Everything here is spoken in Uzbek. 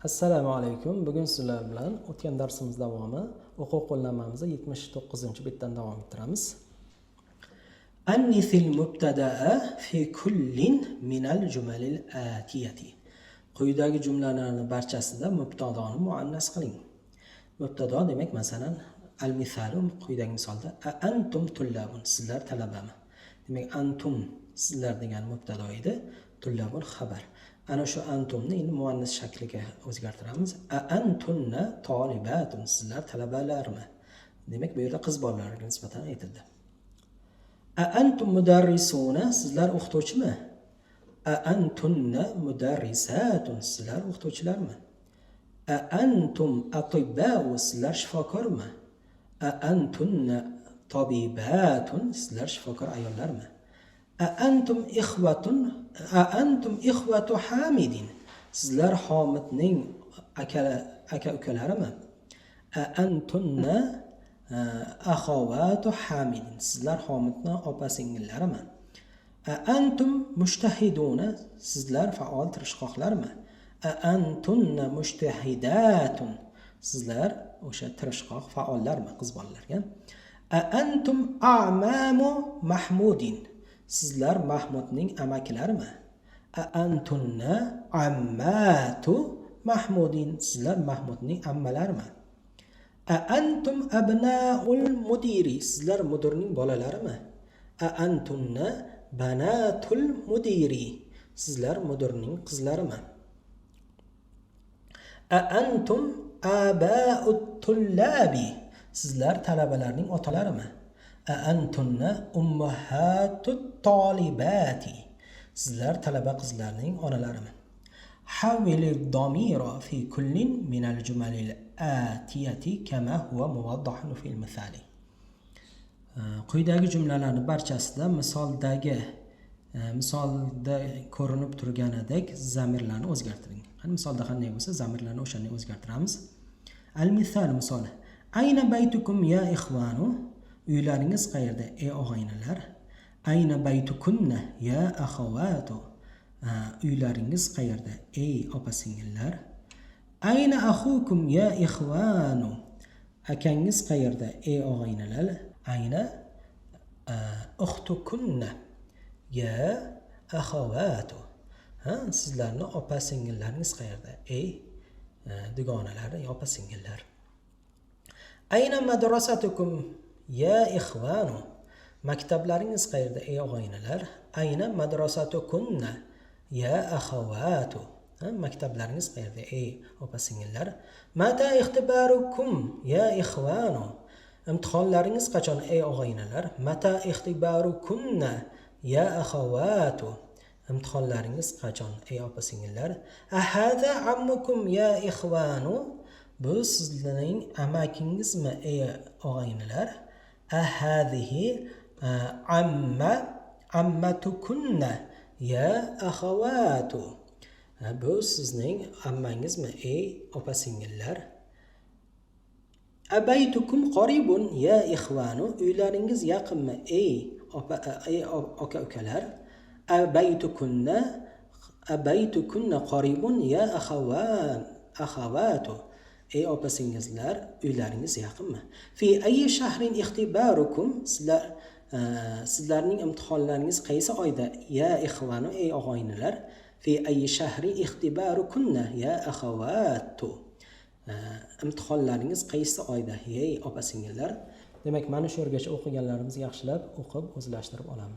Assalomu alaykum. Bugun sizlar bilan o'tgan darsimiz davomi o'quv qo'llanmamizni 79-bitdan davom ettiramiz. Annisil mubtada'a fi kullin minal jumalil atiyati. Quyidagi jumlalarning barchasida mubtadoni muannas qiling. Mubtado demak, masalan, al-misalu quyidagi misolda antum tullabun, sizlar talabami. Demak, antum sizlar degan mubtado edi, tullabun xabar. Ana shu antumni endi muannas shakliga o'zgartiramiz. Antunna tolibatun, sizlar talabalarmi? Demak, bu yerda qiz bolalarga nisbatan aytildi. Antum mudarrisuna, sizlar o'qituvchimi? Antunna mudarrisatun, sizlar o'qituvchilarmi? Antum atibbau, sizlar shifokormi? Antunna tabibatun, sizlar shifokor ayollarmi? Antum ikhwatu Hamidin, sizlar Homidning aka ukalarimi? Antunna akhawatu Hamidin, sizlar Homidning opa singillarimi? Antum mushtahiduna, sizlar faol tirishqoqlarmi? Antunna mushtahidatun, sizlar o'sha tirishqoq faollarmi, qiz bolalarga? Antum a'mamu Mahmudin, sizlar Mahmudning amakilarimi? Antunna ammatu Mahmudin, sizlar Mahmudning ammalarimi? Antum abnaul mudiri, sizlar mudirning bolalarimi? Antunna banatul mudiri, sizlar mudirning qizlarimi? Antum abaut tullabi, sizlar talabalarning otalarimi? Antunna ummahatut talibati, sizlar talaba qizlarning onalarimi? Hawilid damira fi kullin minal jumalil atiyati kama huwa muwaddahun fil misali. Quyidagi jumlalarning barchasida misolda ko'rinib turganidek zamirlarni o'zgartiring. Qani misolda qanday bo'lsa, zamirlarni o'shanday o'zgartiramiz. Al-misal misol. Ayna baytukum ya ikhwanu, uylaringiz qayerda ey og'aynilar? Ayna baytukunna ya akhawatu, uylaringiz qayerda ey opa singillar? Ayna akhukum ya ikhwanu, akangiz qayerda ey og'aynilar? Ayna ukhtukunna ya akhawatu, sizlarning opa singillaringiz qayerda ey dugonalar, ey opa singillar? Ayna madrasatukum ya ikhwanu, maktablaringiz qayerda ey og'aynilar? Ayna madrasatukunna ya akhawatu, maktablaringiz qayerda ey opa singillar? Mata ikhtibarukum ya ikhwanu, imtihonlaringiz qachon ey og'aynilar? Mata ikhtibarukunna ya akhawatu, imtihonlaringiz qachon ey opa singillar? Ahada ammukum ya ikhwanu, bu sizlarning amakingizmi ey og'aynilar? Ahadihi ammatukunna ya akhawatu, bu sizning ammangizmi ey opa singillar? Abaytukum qaribun ya ikhwanu, uylaringiz yaqinmi ey aka ukalar? Abaytukunna qaribun ya akhawatu, ey opa singillar, uylaringiz yaqinmi? Fi ayyi shahrin ikhtibarukum, sizlarning imtihonlaringiz qaysi oyda ya ikhvanu ey og'aynilar? Fi ayyi shahri ikhtibarukunna ya akhawatu, imtihonlaringiz qaysi oyda ey opa singillar? Demak, mana shu yergacha o'qiganlarimizni yaxshilab o'qib o'zlashtirib olamiz.